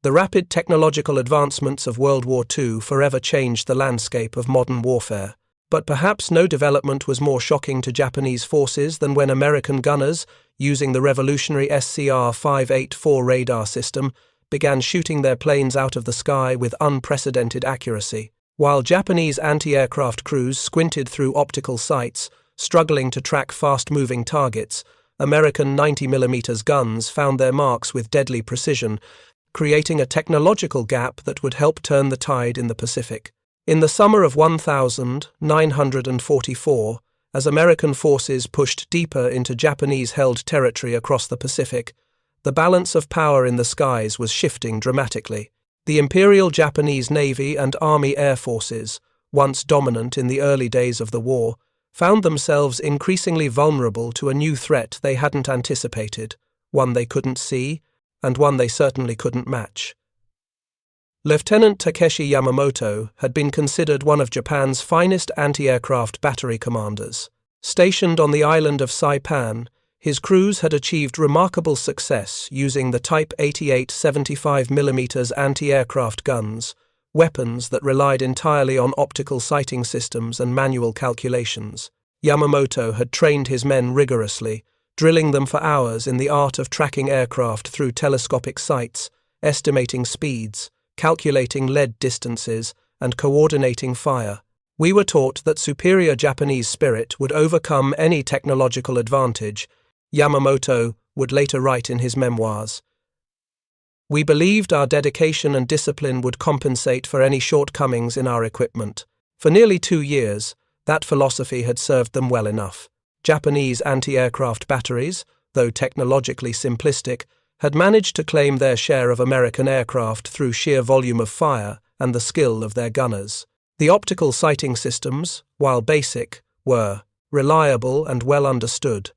The rapid technological advancements of World War II forever changed the landscape of modern warfare. But perhaps no development was more shocking to Japanese forces than when American gunners, using the revolutionary SCR-584 radar system, began shooting their planes out of the sky with unprecedented accuracy. While Japanese anti-aircraft crews squinted through optical sights, struggling to track fast-moving targets, American 90mm guns found their marks with deadly precision, creating a technological gap that would help turn the tide in the Pacific. In the summer of 1944, as American forces pushed deeper into Japanese-held territory across the Pacific, the balance of power in the skies was shifting dramatically. The Imperial Japanese Navy and Army Air Forces, once dominant in the early days of the war, found themselves increasingly vulnerable to a new threat they hadn't anticipated, one they couldn't see, and one they certainly couldn't match. Lieutenant Takeshi Yamamoto had been considered one of Japan's finest anti-aircraft battery commanders. Stationed on the island of Saipan, his crews had achieved remarkable success using the Type 88 75mm anti-aircraft guns, weapons that relied entirely on optical sighting systems and manual calculations. Yamamoto had trained his men rigorously, drilling them for hours in the art of tracking aircraft through telescopic sights, estimating speeds, calculating lead distances, and coordinating fire. We were taught that superior Japanese spirit would overcome any technological advantage, Yamamoto would later write in his memoirs. We believed our dedication and discipline would compensate for any shortcomings in our equipment. For nearly 2 years, that philosophy had served them well enough. Japanese anti-aircraft batteries, though technologically simplistic, had managed to claim their share of American aircraft through sheer volume of fire and the skill of their gunners. The optical sighting systems, while basic, were reliable and well understood.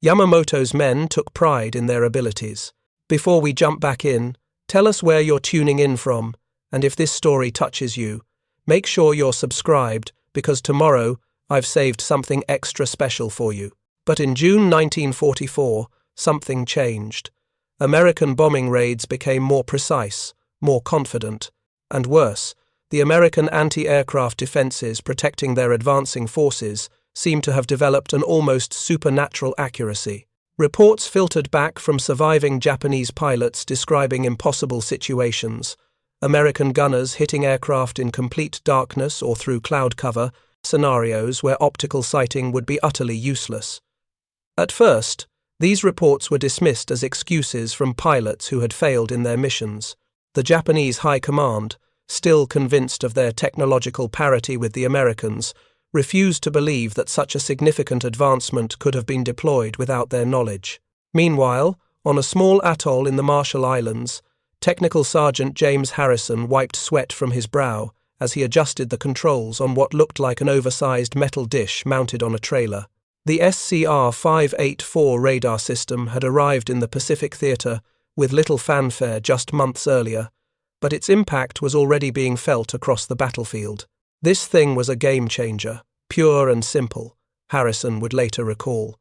Yamamoto's men took pride in their abilities. Before we jump back in, tell us where you're tuning in from, and if this story touches you, make sure you're subscribed, because tomorrow I've saved something extra special for you. But in June 1944, something changed. American bombing raids became more precise, more confident, and worse, the American anti-aircraft defenses protecting their advancing forces seemed to have developed an almost supernatural accuracy. Reports filtered back from surviving Japanese pilots describing impossible situations, American gunners hitting aircraft in complete darkness or through cloud cover, scenarios where optical sighting would be utterly useless. At first, these reports were dismissed as excuses from pilots who had failed in their missions. The Japanese High Command, still convinced of their technological parity with the Americans, refused to believe that such a significant advancement could have been deployed without their knowledge. Meanwhile, on a small atoll in the Marshall Islands, Technical Sergeant James Harrison wiped sweat from his brow as he adjusted the controls on what looked like an oversized metal dish mounted on a trailer. The SCR-584 radar system had arrived in the Pacific Theater with little fanfare just months earlier, but its impact was already being felt across the battlefield. This thing was a game-changer, pure and simple, Harrison would later recall.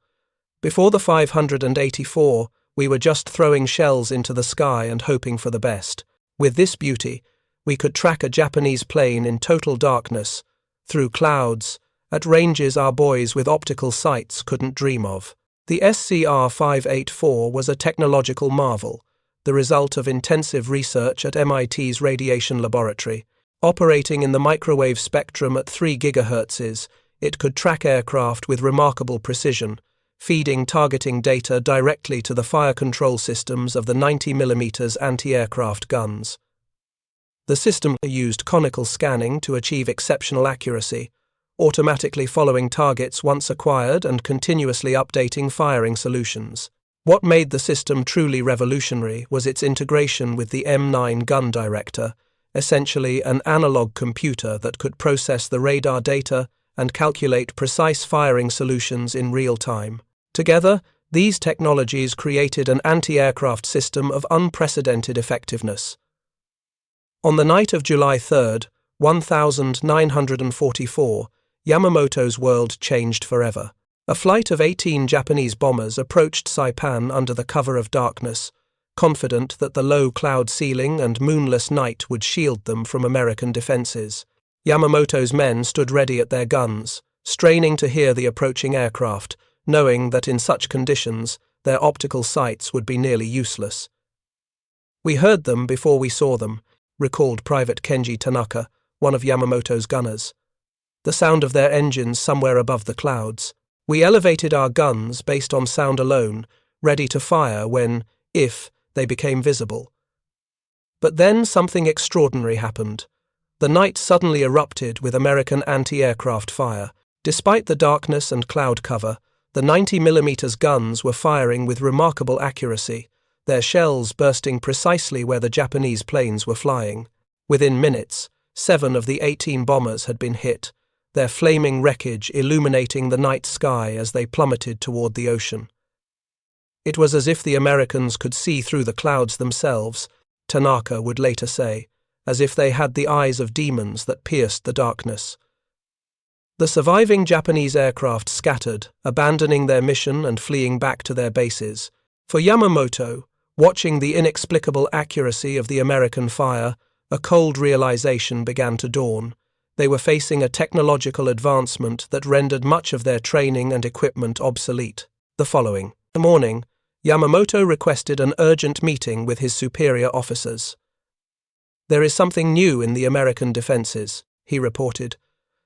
Before the 584, we were just throwing shells into the sky and hoping for the best. With this beauty, we could track a Japanese plane in total darkness, through clouds, at ranges our boys with optical sights couldn't dream of. The SCR-584 was a technological marvel, the result of intensive research at MIT's Radiation Laboratory. Operating in the microwave spectrum at 3 GHz, it could track aircraft with remarkable precision, feeding targeting data directly to the fire control systems of the 90mm anti-aircraft guns. The system used conical scanning to achieve exceptional accuracy, automatically following targets once acquired and continuously updating firing solutions. What made the system truly revolutionary was its integration with the M9 gun director, essentially an analog computer that could process the radar data and calculate precise firing solutions in real time. Together, these technologies created an anti-aircraft system of unprecedented effectiveness. On the night of July 3, 1944, Yamamoto's world changed forever. A flight of 18 Japanese bombers approached Saipan under the cover of darkness, confident that the low cloud ceiling and moonless night would shield them from American defenses. Yamamoto's men stood ready at their guns, straining to hear the approaching aircraft, knowing that in such conditions, their optical sights would be nearly useless. "We heard them before we saw them," recalled Private Kenji Tanaka, one of Yamamoto's gunners. "The sound of their engines somewhere above the clouds. We elevated our guns based on sound alone, ready to fire when, if, they became visible." But then something extraordinary happened. The night suddenly erupted with American anti-aircraft fire. Despite the darkness and cloud cover, the 90mm guns were firing with remarkable accuracy, their shells bursting precisely where the Japanese planes were flying. Within minutes, 7 of the 18 bombers had been hit, their flaming wreckage illuminating the night sky as they plummeted toward the ocean. "It was as if the Americans could see through the clouds themselves," Tanaka would later say, "as if they had the eyes of demons that pierced the darkness." The surviving Japanese aircraft scattered, abandoning their mission and fleeing back to their bases. For Yamamoto, watching the inexplicable accuracy of the American fire, a cold realization began to dawn. They were facing a technological advancement that rendered much of their training and equipment obsolete. The following morning, Yamamoto requested an urgent meeting with his superior officers. "There is something new in the American defenses," he reported.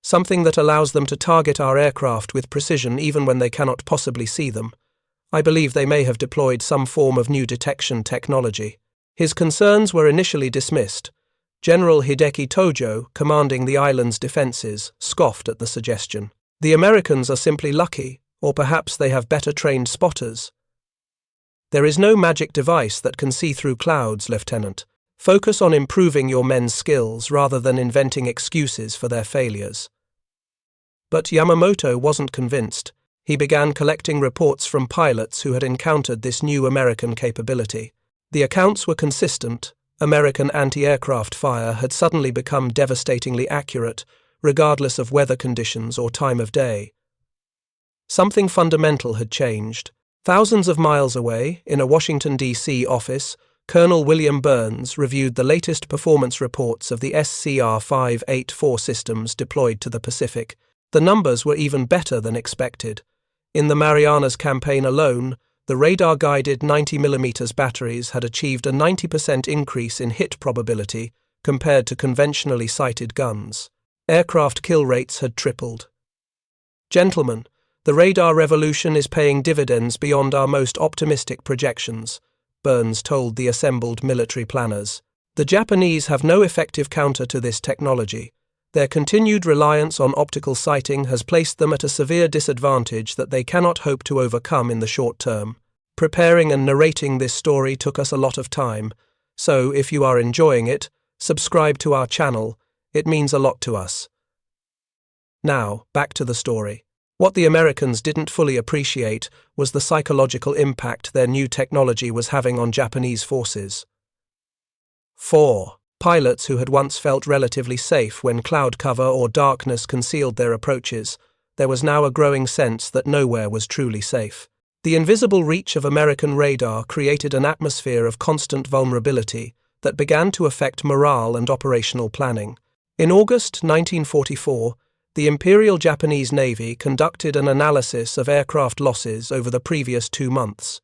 "Something that allows them to target our aircraft with precision even when they cannot possibly see them. I believe they may have deployed some form of new detection technology." His concerns were initially dismissed. General Hideki Tojo, commanding the island's defenses, scoffed at the suggestion. "The Americans are simply lucky, or perhaps they have better trained spotters." "There is no magic device that can see through clouds, Lieutenant. Focus on improving your men's skills rather than inventing excuses for their failures." But Yamamoto wasn't convinced. He began collecting reports from pilots who had encountered this new American capability. The accounts were consistent. American anti-aircraft fire had suddenly become devastatingly accurate, regardless of weather conditions or time of day. Something fundamental had changed. Thousands of miles away, in a Washington, D.C. office, Colonel William Burns reviewed the latest performance reports of the SCR-584 systems deployed to the Pacific. The numbers were even better than expected. In the Marianas campaign alone, the radar-guided 90mm batteries had achieved a 90% increase in hit probability compared to conventionally sighted guns. Aircraft kill rates had tripled. "Gentlemen, the radar revolution is paying dividends beyond our most optimistic projections," Burns told the assembled military planners. "The Japanese have no effective counter to this technology. Their continued reliance on optical sighting has placed them at a severe disadvantage that they cannot hope to overcome in the short term. Preparing and narrating this story took us a lot of time, so if you are enjoying it, subscribe to our channel. It means a lot to us." Now, back to the story. What the Americans didn't fully appreciate was the psychological impact their new technology was having on Japanese forces. 4. Pilots who had once felt relatively safe when cloud cover or darkness concealed their approaches, there was now a growing sense that nowhere was truly safe. The invisible reach of American radar created an atmosphere of constant vulnerability that began to affect morale and operational planning. In August 1944, the Imperial Japanese Navy conducted an analysis of aircraft losses over the previous 2 months.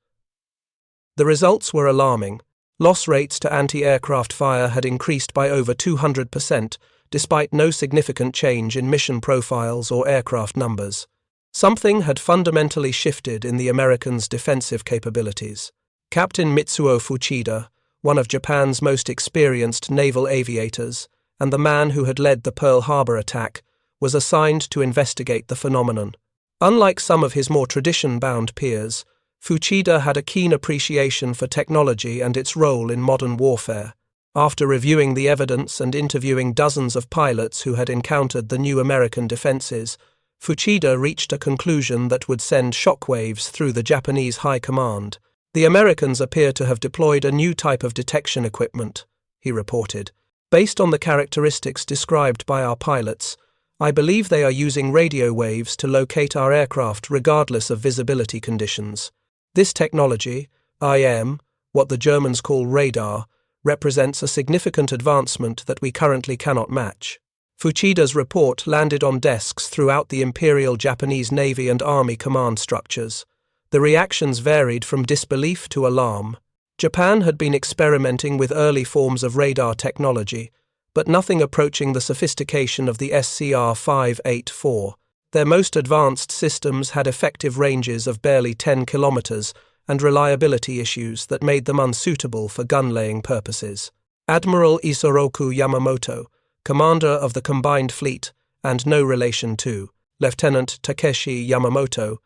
The results were alarming. Loss rates to anti-aircraft fire had increased by over 200%, despite no significant change in mission profiles or aircraft numbers. Something had fundamentally shifted in the Americans' defensive capabilities. Captain Mitsuo Fuchida, one of Japan's most experienced naval aviators, and the man who had led the Pearl Harbor attack, was assigned to investigate the phenomenon. Unlike some of his more tradition-bound peers, Fuchida had a keen appreciation for technology and its role in modern warfare. After reviewing the evidence and interviewing dozens of pilots who had encountered the new American defenses, Fuchida reached a conclusion that would send shockwaves through the Japanese high command. "The Americans appear to have deployed a new type of detection equipment," he reported. "Based on the characteristics described by our pilots, I believe they are using radio waves to locate our aircraft regardless of visibility conditions. This technology, IM, what the Germans call radar, represents a significant advancement that we currently cannot match. Fuchida's report landed on desks throughout the Imperial Japanese Navy and Army command structures. The reactions varied from disbelief to alarm. Japan had been experimenting with early forms of radar technology, but nothing approaching the sophistication of the SCR-584. Their most advanced systems had effective ranges of barely 10 kilometers and reliability issues that made them unsuitable for gun-laying purposes. Admiral Isoroku Yamamoto, commander of the Combined Fleet and no relation to Lieutenant Takeshi Yamamoto,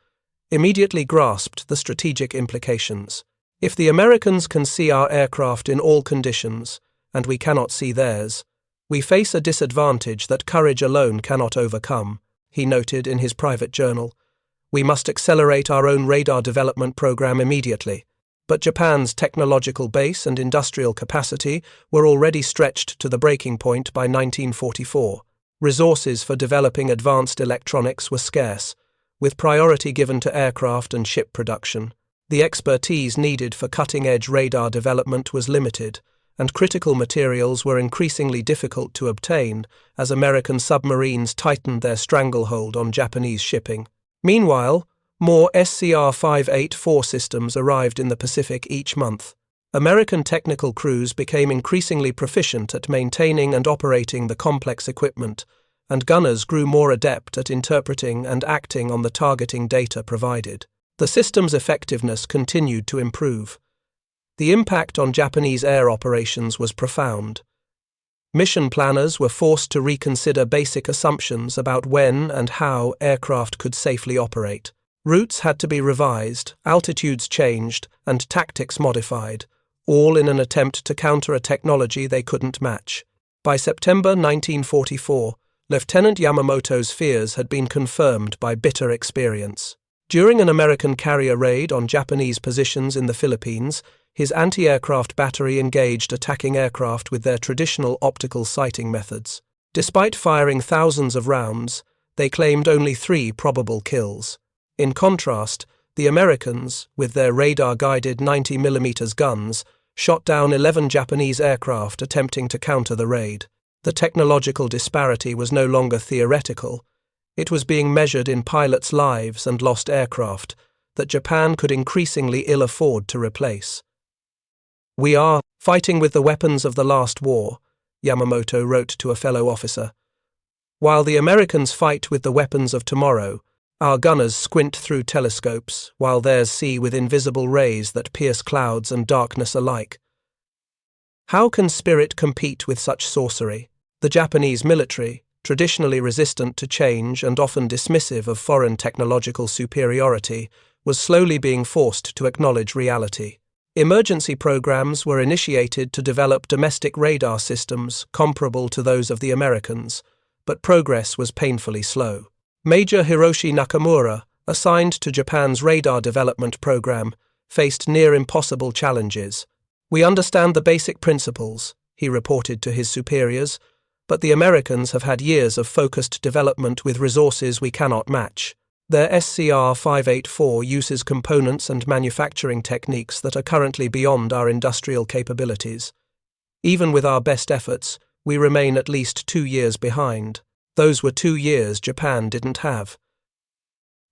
immediately grasped the strategic implications. If the Americans can see our aircraft in all conditions, and we cannot see theirs, we face a disadvantage that courage alone cannot overcome, he noted in his private journal. We must accelerate our own radar development program immediately. But Japan's technological base and industrial capacity were already stretched to the breaking point by 1944. Resources for developing advanced electronics were scarce, with priority given to aircraft and ship production. The expertise needed for cutting-edge radar development was limited, and critical materials were increasingly difficult to obtain as American submarines tightened their stranglehold on Japanese shipping. Meanwhile, more SCR-584 systems arrived in the Pacific each month. American technical crews became increasingly proficient at maintaining and operating the complex equipment, and gunners grew more adept at interpreting and acting on the targeting data provided. The system's effectiveness continued to improve. The impact on Japanese air operations was profound. Mission planners were forced to reconsider basic assumptions about when and how aircraft could safely operate. Routes had to be revised, altitudes changed, and tactics modified, all in an attempt to counter a technology they couldn't match. By September 1944, Lieutenant Yamamoto's fears had been confirmed by bitter experience. During an American carrier raid on Japanese positions in the Philippines, his anti-aircraft battery engaged attacking aircraft with their traditional optical sighting methods. Despite firing thousands of rounds, they claimed only 3 probable kills. In contrast, the Americans, with their radar-guided 90mm guns, shot down 11 Japanese aircraft attempting to counter the raid. The technological disparity was no longer theoretical. It was being measured in pilots' lives and lost aircraft that Japan could increasingly ill afford to replace. "We are fighting with the weapons of the last war," Yamamoto wrote to a fellow officer. "While the Americans fight with the weapons of tomorrow, our gunners squint through telescopes, while theirs see with invisible rays that pierce clouds and darkness alike. How can spirit compete with such sorcery?" The Japanese military, traditionally resistant to change and often dismissive of foreign technological superiority, was slowly being forced to acknowledge reality. Emergency programs were initiated to develop domestic radar systems comparable to those of the Americans, but progress was painfully slow. Major Hiroshi Nakamura, assigned to Japan's radar development program, faced near-impossible challenges. "We understand the basic principles," he reported to his superiors, "but the Americans have had years of focused development with resources we cannot match. Their SCR-584 uses components and manufacturing techniques that are currently beyond our industrial capabilities. Even with our best efforts, we remain at least 2 years behind. Those were 2 years Japan didn't have."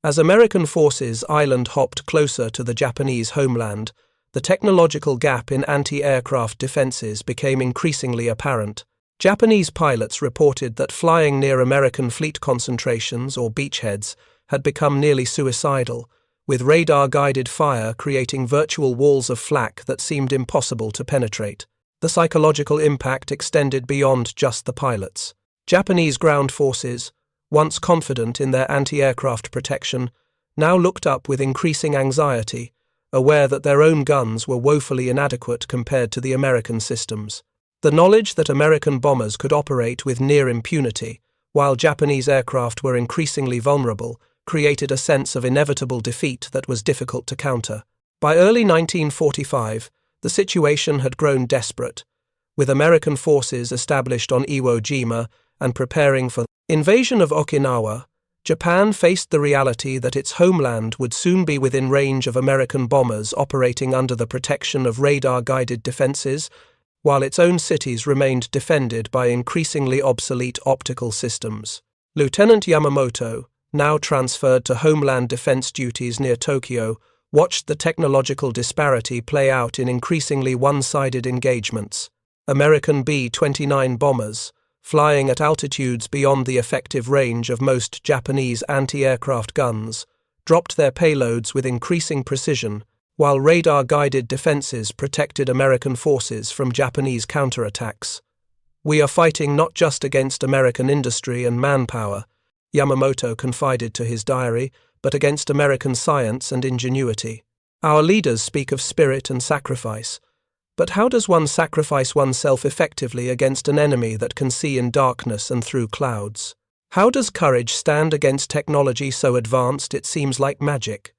As American forces island-hopped closer to the Japanese homeland, the technological gap in anti-aircraft defenses became increasingly apparent. Japanese pilots reported that flying near American fleet concentrations or beachheads had become nearly suicidal, with radar-guided fire creating virtual walls of flak that seemed impossible to penetrate. The psychological impact extended beyond just the pilots. Japanese ground forces, once confident in their anti-aircraft protection, now looked up with increasing anxiety, aware that their own guns were woefully inadequate compared to the American systems. The knowledge that American bombers could operate with near impunity, while Japanese aircraft were increasingly vulnerable, created a sense of inevitable defeat that was difficult to counter. By early 1945, the situation had grown desperate, with American forces established on Iwo Jima and preparing for invasion of Okinawa. Japan faced the reality that its homeland would soon be within range of American bombers operating under the protection of radar-guided defenses, while its own cities remained defended by increasingly obsolete optical systems. Lieutenant Yamamoto, now transferred to homeland defense duties near Tokyo, watched the technological disparity play out in increasingly one-sided engagements. American B-29 bombers, flying at altitudes beyond the effective range of most Japanese anti-aircraft guns, dropped their payloads with increasing precision, while radar-guided defenses protected American forces from Japanese counterattacks. "We are fighting not just against American industry and manpower," Yamamoto confided to his diary, "but against American science and ingenuity. Our leaders speak of spirit and sacrifice. But how does one sacrifice oneself effectively against an enemy that can see in darkness and through clouds? How does courage stand against technology so advanced it seems like magic?"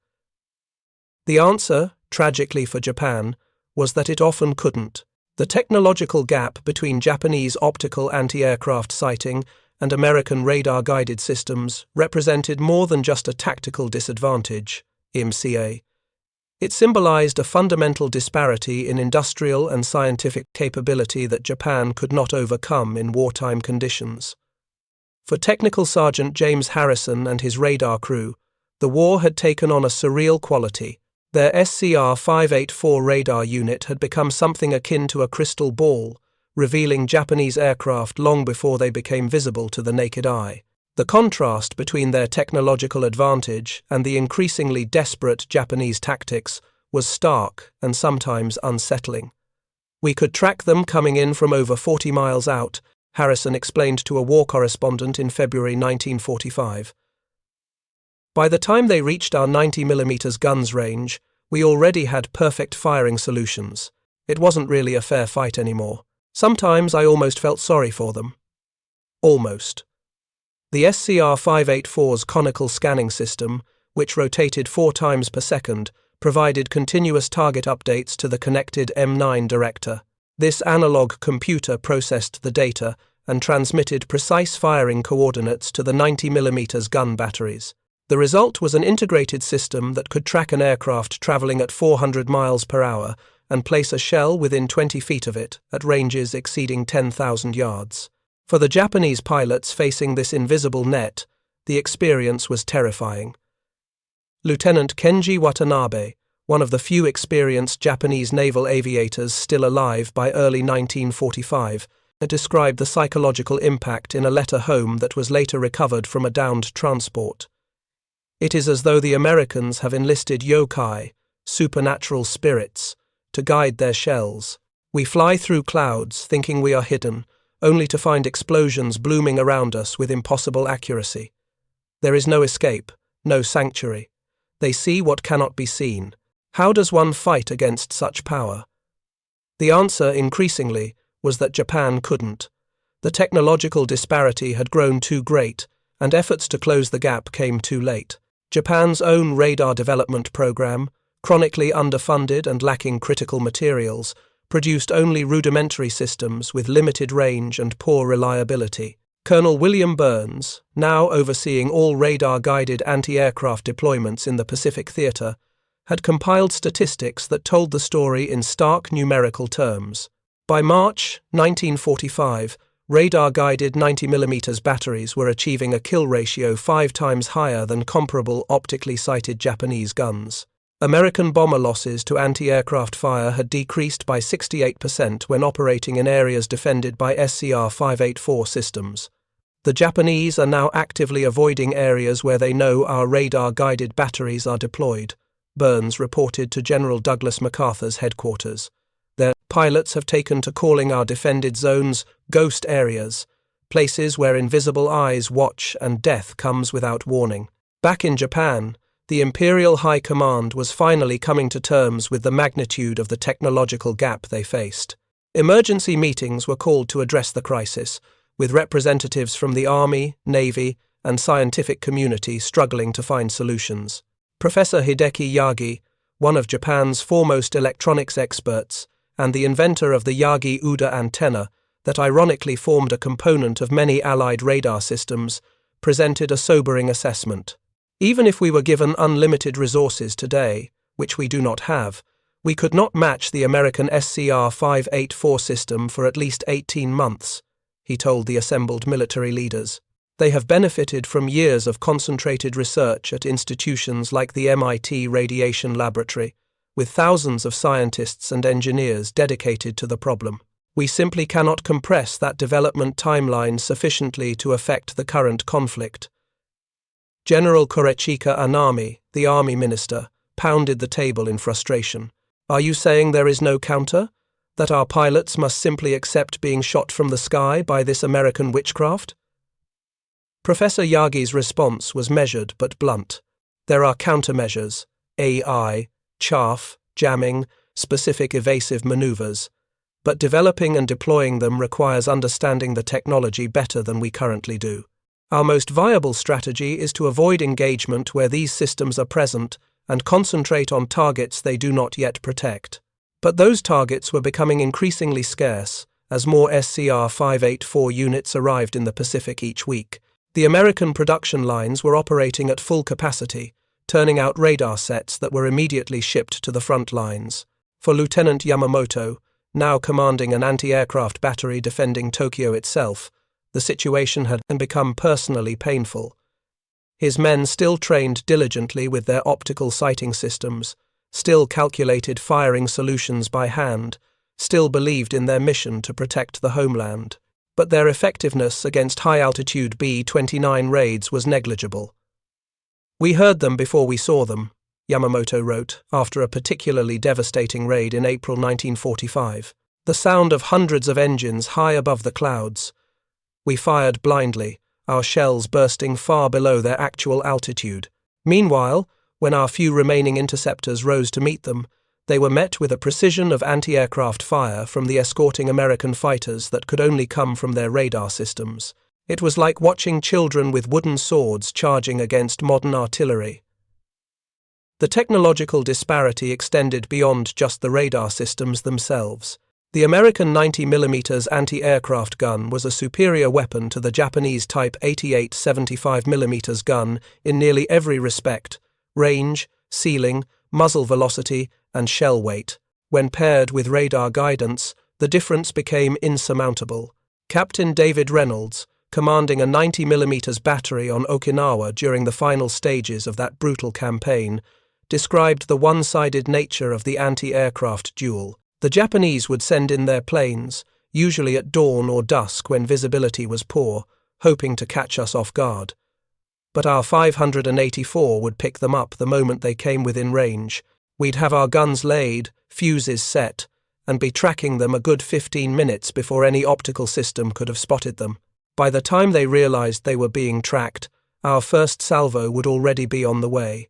The answer, tragically for Japan, was that it often couldn't. The technological gap between Japanese optical anti-aircraft sighting and American radar-guided systems represented more than just a tactical disadvantage, IMCA. It symbolized a fundamental disparity in industrial and scientific capability that Japan could not overcome in wartime conditions. For Technical Sergeant James Harrison and his radar crew, the war had taken on a surreal quality. Their SCR-584 radar unit had become something akin to a crystal ball, revealing Japanese aircraft long before they became visible to the naked eye. The contrast between their technological advantage and the increasingly desperate Japanese tactics was stark and sometimes unsettling. "We could track them coming in from over 40 miles out," Harrison explained to a war correspondent in February 1945. "By the time they reached our 90mm guns range, we already had perfect firing solutions. It wasn't really a fair fight anymore. Sometimes I almost felt sorry for them." Almost. The SCR-584's conical scanning system, which rotated 4 times per second, provided continuous target updates to the connected M9 director. This analog computer processed the data and transmitted precise firing coordinates to the 90mm gun batteries. The result was an integrated system that could track an aircraft traveling at 400 miles per hour and place a shell within 20 feet of it at ranges exceeding 10,000 yards. For the Japanese pilots facing this invisible net, the experience was terrifying. Lieutenant Kenji Watanabe, one of the few experienced Japanese naval aviators still alive by early 1945, described the psychological impact in a letter home that was later recovered from a downed transport. "It is as though the Americans have enlisted yokai, supernatural spirits, to guide their shells. We fly through clouds thinking we are hidden, only to find explosions blooming around us with impossible accuracy. There is no escape, no sanctuary. They see what cannot be seen. How does one fight against such power?" The answer, increasingly, was that Japan couldn't. The technological disparity had grown too great, and efforts to close the gap came too late. Japan's own radar development program, chronically underfunded and lacking critical materials, produced only rudimentary systems with limited range and poor reliability. Colonel William Burns, now overseeing all radar-guided anti-aircraft deployments in the Pacific Theater, had compiled statistics that told the story in stark numerical terms. By March 1945, radar-guided 90mm batteries were achieving a kill ratio 5 times higher than comparable optically sighted Japanese guns. American bomber losses to anti-aircraft fire had decreased by 68% when operating in areas defended by SCR-584 systems. The Japanese are now actively avoiding areas where they know our radar-guided batteries are deployed, Burns reported to General Douglas MacArthur's headquarters. Their pilots have taken to calling our defended zones ghost areas, places where invisible eyes watch and death comes without warning. Back in Japan, the Imperial High Command was finally coming to terms with the magnitude of the technological gap they faced. Emergency meetings were called to address the crisis, with representatives from the Army, Navy, and scientific community struggling to find solutions. Professor Hideki Yagi, one of Japan's foremost electronics experts, and the inventor of the Yagi-Uda antenna that ironically formed a component of many Allied radar systems, presented a sobering assessment. Even if we were given unlimited resources today, which we do not have, we could not match the American SCR-584 system for at least 18 months, he told the assembled military leaders. They have benefited from years of concentrated research at institutions like the MIT Radiation Laboratory, with thousands of scientists and engineers dedicated to the problem. We simply cannot compress that development timeline sufficiently to affect the current conflict. General Korechika Anami, the army minister, pounded the table in frustration. Are you saying there is no counter? That our pilots must simply accept being shot from the sky by this American witchcraft? Professor Yagi's response was measured but blunt. There are countermeasures, AI, chaff, jamming, specific evasive maneuvers, but developing and deploying them requires understanding the technology better than we currently do. Our most viable strategy is to avoid engagement where these systems are present and concentrate on targets they do not yet protect. But those targets were becoming increasingly scarce as more SCR-584 units arrived in the Pacific each week. The American production lines were operating at full capacity, turning out radar sets that were immediately shipped to the front lines. For Lieutenant Yamamoto, now commanding an anti-aircraft battery defending Tokyo itself, the situation had become personally painful. His men still trained diligently with their optical sighting systems, still calculated firing solutions by hand, still believed in their mission to protect the homeland. But their effectiveness against high-altitude B-29 raids was negligible. We heard them before we saw them, Yamamoto wrote, after a particularly devastating raid in April 1945. The sound of hundreds of engines high above the clouds. We fired blindly, our shells bursting far below their actual altitude. Meanwhile, when our few remaining interceptors rose to meet them, they were met with a precision of anti-aircraft fire from the escorting American fighters that could only come from their radar systems. It was like watching children with wooden swords charging against modern artillery. The technological disparity extended beyond just the radar systems themselves. The American 90mm anti-aircraft gun was a superior weapon to the Japanese Type 88 75mm gun in nearly every respect: range, ceiling, muzzle velocity, and shell weight. When paired with radar guidance, the difference became insurmountable. Captain David Reynolds, commanding a 90mm battery on Okinawa during the final stages of that brutal campaign, described the one-sided nature of the anti-aircraft duel. The Japanese would send in their planes, usually at dawn or dusk when visibility was poor, hoping to catch us off guard. But our 584 would pick them up the moment they came within range. We'd have our guns laid, fuses set, and be tracking them a good 15 minutes before any optical system could have spotted them. By the time they realized they were being tracked, our first salvo would already be on the way.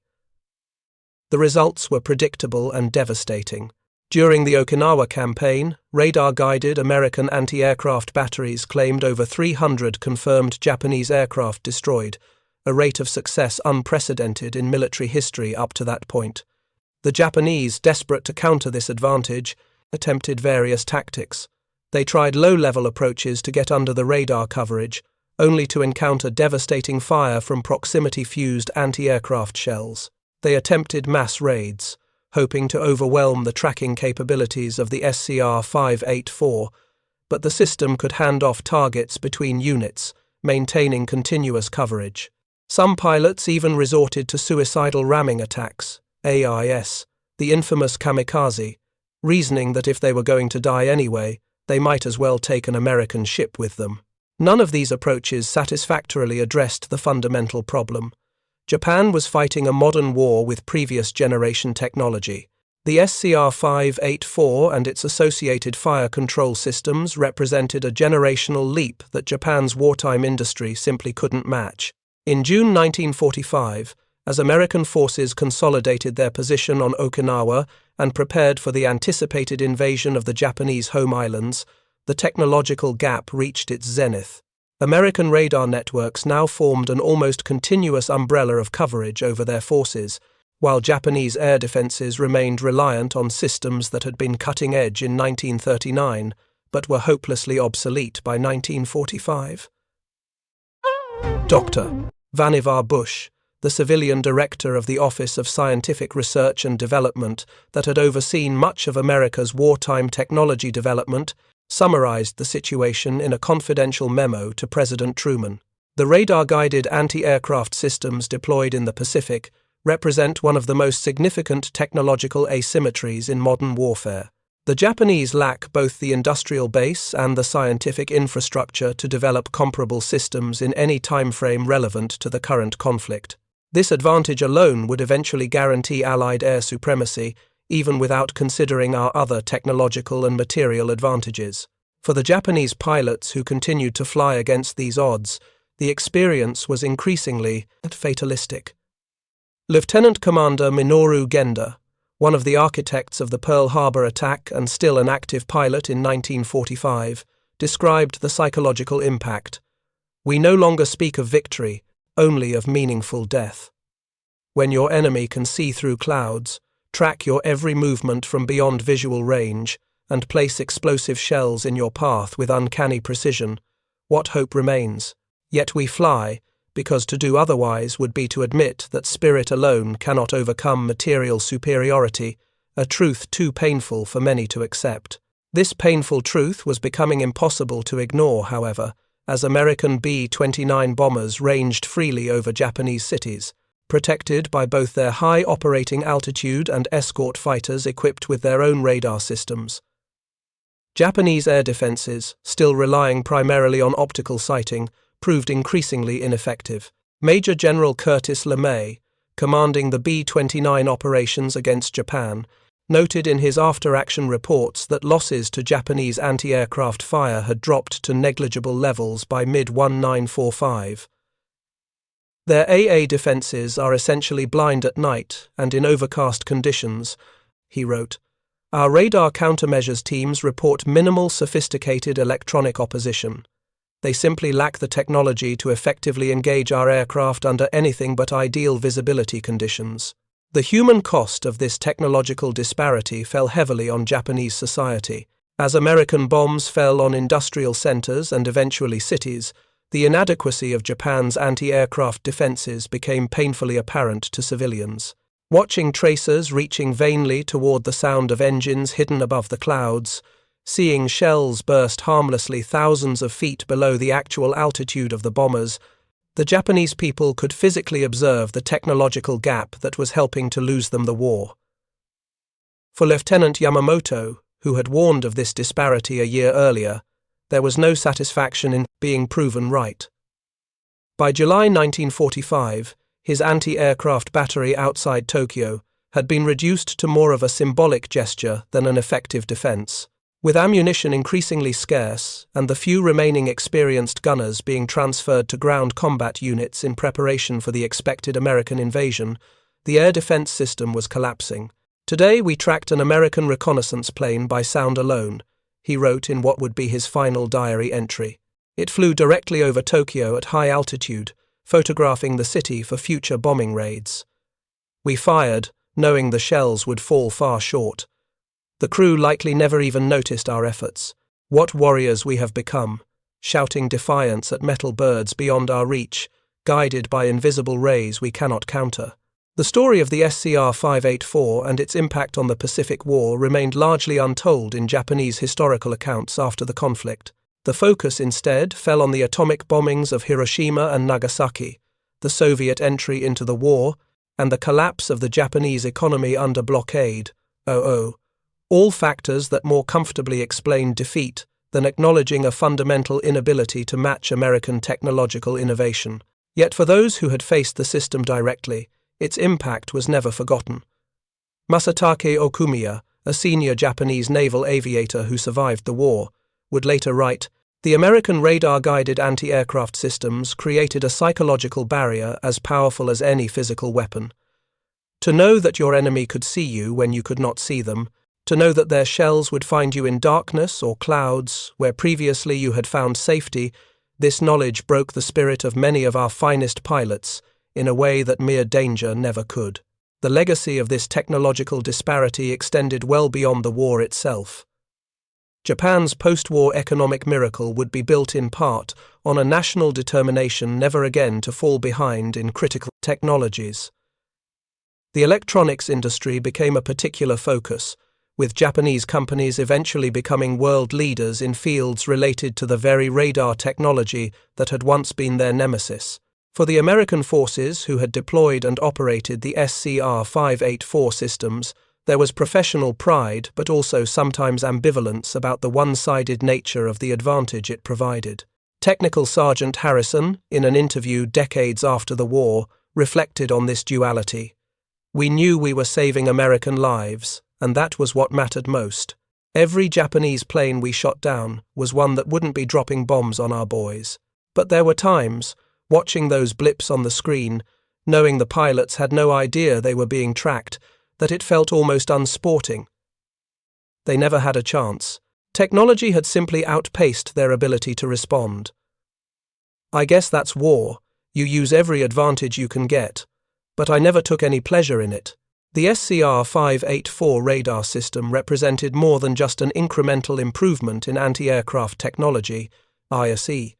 The results were predictable and devastating. During the Okinawa campaign, radar-guided American anti-aircraft batteries claimed over 300 confirmed Japanese aircraft destroyed, a rate of success unprecedented in military history up to that point. The Japanese, desperate to counter this advantage, attempted various tactics. They tried low-level approaches to get under the radar coverage, only to encounter devastating fire from proximity-fused anti-aircraft shells. They attempted mass raids, hoping to overwhelm the tracking capabilities of the SCR-584, but the system could hand off targets between units, maintaining continuous coverage. Some pilots even resorted to suicidal ramming attacks, AIS, the infamous kamikaze, reasoning that if they were going to die anyway, they might as well take an American ship with them. None of these approaches satisfactorily addressed the fundamental problem. Japan was fighting a modern war with previous generation technology. The SCR-584 and its associated fire control systems represented a generational leap that Japan's wartime industry simply couldn't match. In June 1945, as American forces consolidated their position on Okinawa and prepared for the anticipated invasion of the Japanese home islands, the technological gap reached its zenith. American radar networks now formed an almost continuous umbrella of coverage over their forces, while Japanese air defenses remained reliant on systems that had been cutting-edge in 1939, but were hopelessly obsolete by 1945. Dr. Vannevar Bush, the civilian director of the Office of Scientific Research and Development that had overseen much of America's wartime technology development, summarized the situation in a confidential memo to President Truman. The radar-guided anti-aircraft systems deployed in the Pacific represent one of the most significant technological asymmetries in modern warfare. The Japanese lack both the industrial base and the scientific infrastructure to develop comparable systems in any timeframe relevant to the current conflict. This advantage alone would eventually guarantee Allied air supremacy, even without considering our other technological and material advantages. For the Japanese pilots who continued to fly against these odds, the experience was increasingly fatalistic. Lieutenant Commander Minoru Genda, one of the architects of the Pearl Harbor attack and still an active pilot in 1945, described the psychological impact. "We no longer speak of victory, only of meaningful death. When your enemy can see through clouds, track your every movement from beyond visual range, and place explosive shells in your path with uncanny precision, what hope remains? Yet we fly, because to do otherwise would be to admit that spirit alone cannot overcome material superiority, a truth too painful for many to accept." This painful truth was becoming impossible to ignore, however, as American B-29 bombers ranged freely over Japanese cities, protected by both their high operating altitude and escort fighters equipped with their own radar systems. Japanese air defenses, still relying primarily on optical sighting, proved increasingly ineffective. Major General Curtis LeMay, commanding the B-29 operations against Japan, noted in his after-action reports that losses to Japanese anti-aircraft fire had dropped to negligible levels by mid-1945. Their AA defenses are essentially blind at night and in overcast conditions, he wrote. Our radar countermeasures teams report minimal sophisticated electronic opposition. They simply lack the technology to effectively engage our aircraft under anything but ideal visibility conditions. The human cost of this technological disparity fell heavily on Japanese society. As American bombs fell on industrial centers and eventually cities, the inadequacy of Japan's anti-aircraft defenses became painfully apparent to civilians. Watching tracers reaching vainly toward the sound of engines hidden above the clouds, seeing shells burst harmlessly thousands of feet below the actual altitude of the bombers, the Japanese people could physically observe the technological gap that was helping to lose them the war. For Lieutenant Yamamoto, who had warned of this disparity a year earlier, there was no satisfaction in being proven right. By July 1945, his anti-aircraft battery outside Tokyo had been reduced to more of a symbolic gesture than an effective defense. With ammunition increasingly scarce and the few remaining experienced gunners being transferred to ground combat units in preparation for the expected American invasion, the air defense system was collapsing. Today we tracked an American reconnaissance plane by sound alone, he wrote in what would be his final diary entry. It flew directly over Tokyo at high altitude, photographing the city for future bombing raids. We fired, knowing the shells would fall far short. The crew likely never even noticed our efforts. What warriors we have become, shouting defiance at metal birds beyond our reach, guided by invisible rays we cannot counter. The story of the SCR-584 and its impact on the Pacific War remained largely untold in Japanese historical accounts after the conflict. The focus instead fell on the atomic bombings of Hiroshima and Nagasaki, the Soviet entry into the war, and the collapse of the Japanese economy under blockade, all factors that more comfortably explain defeat than acknowledging a fundamental inability to match American technological innovation. Yet for those who had faced the system directly, its impact was never forgotten. Masatake Okumiya, a senior Japanese naval aviator who survived the war, would later write, "The American radar-guided anti-aircraft systems created a psychological barrier as powerful as any physical weapon. To know that your enemy could see you when you could not see them, to know that their shells would find you in darkness or clouds where previously you had found safety, this knowledge broke the spirit of many of our finest pilots in a way that mere danger never could." The legacy of this technological disparity extended well beyond the war itself. Japan's post-war economic miracle would be built in part on a national determination never again to fall behind in critical technologies. The electronics industry became a particular focus, with Japanese companies eventually becoming world leaders in fields related to the very radar technology that had once been their nemesis. For the American forces who had deployed and operated the SCR-584 systems, there was professional pride but also sometimes ambivalence about the one-sided nature of the advantage it provided. Technical Sergeant Harrison, in an interview decades after the war, reflected on this duality. "We knew we were saving American lives, and that was what mattered most. Every Japanese plane we shot down was one that wouldn't be dropping bombs on our boys. But there were times, watching those blips on the screen, knowing the pilots had no idea they were being tracked, that it felt almost unsporting. They never had a chance. Technology had simply outpaced their ability to respond. I guess that's war. You use every advantage you can get. But I never took any pleasure in it." The SCR-584 radar system represented more than just an incremental improvement in anti-aircraft technology, ISE.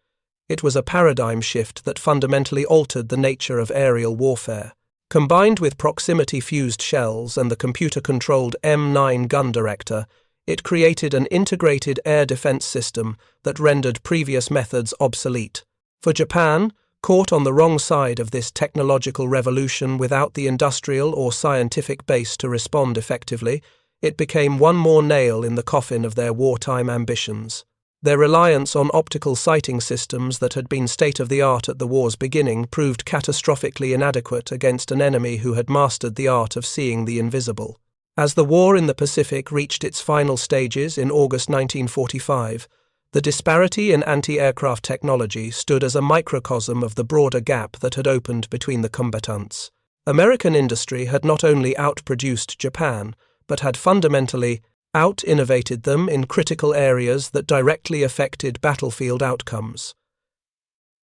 It was a paradigm shift that fundamentally altered the nature of aerial warfare. Combined with proximity-fused shells and the computer-controlled M9 gun director, it created an integrated air defense system that rendered previous methods obsolete. For Japan, caught on the wrong side of this technological revolution without the industrial or scientific base to respond effectively, it became one more nail in the coffin of their wartime ambitions. Their reliance on optical sighting systems that had been state-of-the-art at the war's beginning proved catastrophically inadequate against an enemy who had mastered the art of seeing the invisible. As the war in the Pacific reached its final stages in August 1945, the disparity in anti-aircraft technology stood as a microcosm of the broader gap that had opened between the combatants. American industry had not only outproduced Japan, but had fundamentally out-innovated them in critical areas that directly affected battlefield outcomes.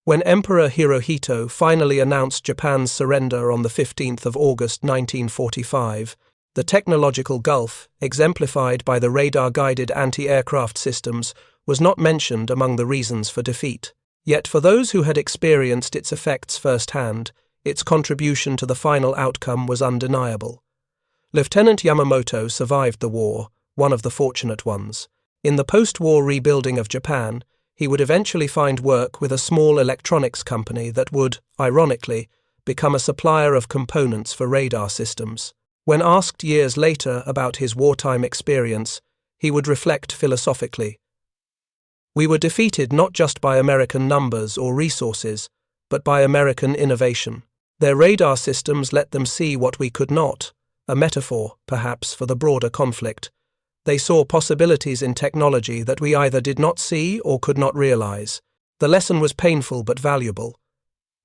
When Emperor Hirohito finally announced Japan's surrender on the 15th of August 1945, the technological gulf, exemplified by the radar-guided anti-aircraft systems, was not mentioned among the reasons for defeat. Yet for those who had experienced its effects firsthand, its contribution to the final outcome was undeniable. Lieutenant Yamamoto survived the war, one of the fortunate ones. In the post-war rebuilding of Japan, he would eventually find work with a small electronics company that would, ironically, become a supplier of components for radar systems. When asked years later about his wartime experience, he would reflect philosophically. "We were defeated not just by American numbers or resources, but by American innovation. Their radar systems let them see what we could not, a metaphor, perhaps, for the broader conflict. They saw possibilities in technology that we either did not see or could not realize. The lesson was painful but valuable.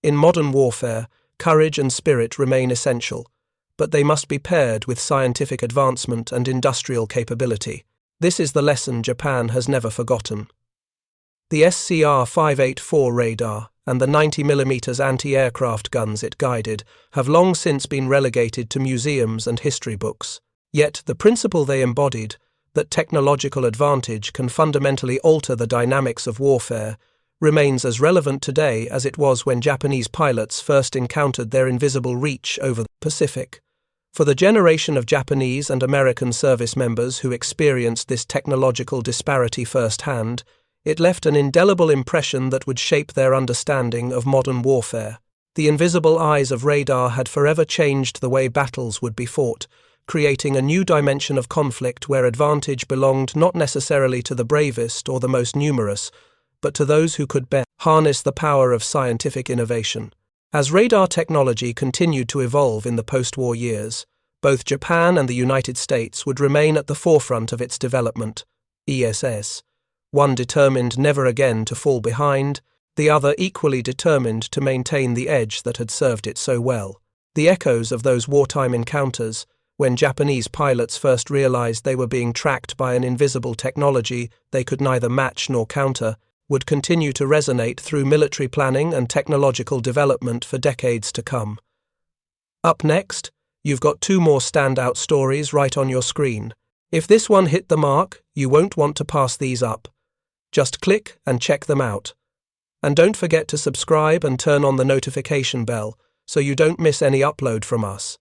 In modern warfare, courage and spirit remain essential, but they must be paired with scientific advancement and industrial capability. This is the lesson Japan has never forgotten." The SCR-584 radar and the 90mm anti-aircraft guns it guided have long since been relegated to museums and history books. Yet the principle they embodied, that technological advantage can fundamentally alter the dynamics of warfare, remains as relevant today as it was when Japanese pilots first encountered their invisible reach over the Pacific. For the generation of Japanese and American service members who experienced this technological disparity firsthand, it left an indelible impression that would shape their understanding of modern warfare. The invisible eyes of radar had forever changed the way battles would be fought, creating a new dimension of conflict where advantage belonged not necessarily to the bravest or the most numerous, but to those who could best harness the power of scientific innovation. As radar technology continued to evolve in the post-war years, both Japan and the United States would remain at the forefront of its development, ESS, one determined never again to fall behind, the other equally determined to maintain the edge that had served it so well. The echoes of those wartime encounters, when Japanese pilots first realized they were being tracked by an invisible technology they could neither match nor counter, would continue to resonate through military planning and technological development for decades to come. Up next, you've got two more standout stories right on your screen. If this one hit the mark, you won't want to pass these up. Just click and check them out. And don't forget to subscribe and turn on the notification bell so you don't miss any upload from us.